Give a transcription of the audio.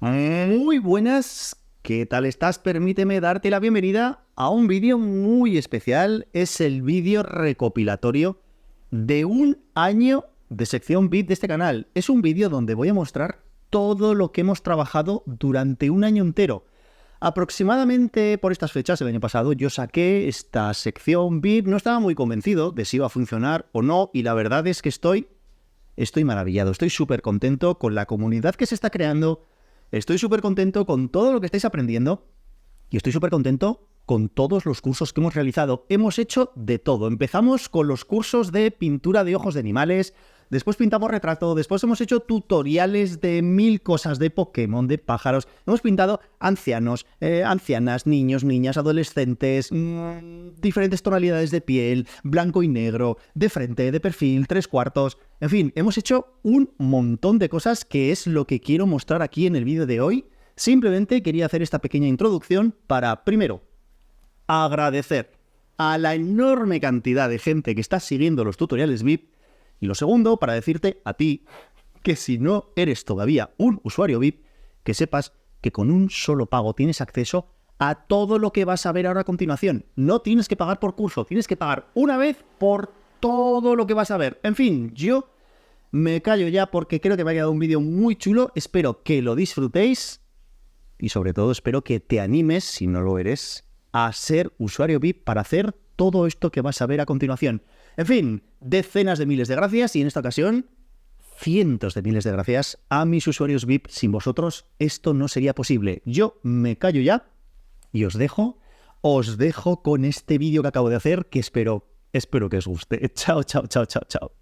Muy buenas, ¿qué tal estás? Permíteme darte la bienvenida a un vídeo muy especial. Es el vídeo recopilatorio de un año de sección VIP de este canal. Es un vídeo donde voy a mostrar todo lo que hemos trabajado durante un año entero. Aproximadamente por estas fechas, el año pasado, yo saqué esta sección VIP. No estaba muy convencido de si iba a funcionar o no, y la verdad es que estoy maravillado. Estoy súper contento con la comunidad que se está creando. Estoy súper contento con todo lo que estáis aprendiendo y estoy súper contento con todos los cursos que hemos realizado. Hemos hecho de todo. Empezamos con los cursos de pintura de ojos de animales, después pintamos retrato, después hemos hecho tutoriales de 1000 cosas de Pokémon, de pájaros, hemos pintado ancianos, ancianas, niños, niñas, adolescentes, diferentes tonalidades de piel, blanco y negro, de frente, de perfil, 3/4... En fin, hemos hecho un montón de cosas que es lo que quiero mostrar aquí en el vídeo de hoy. Simplemente quería hacer esta pequeña introducción para, primero, agradecer a la enorme cantidad de gente que está siguiendo los tutoriales VIP. Y lo segundo, para decirte a ti que si no eres todavía un usuario VIP, que sepas que con un solo pago tienes acceso a todo lo que vas a ver ahora a continuación. No tienes que pagar por curso, tienes que pagar una vez por todo lo que vas a ver. En fin, yo me callo ya porque creo que me ha quedado un vídeo muy chulo. Espero que lo disfrutéis y sobre todo espero que te animes, si no lo eres, a ser usuario VIP para hacer todo esto que vas a ver a continuación. En fin, decenas de miles de gracias y en esta ocasión cientos de miles de gracias a mis usuarios VIP. Sin vosotros esto no sería posible. Yo me callo ya y os dejo con este vídeo que acabo de hacer, que espero que os guste. Chao, chao, chao, chao, chao.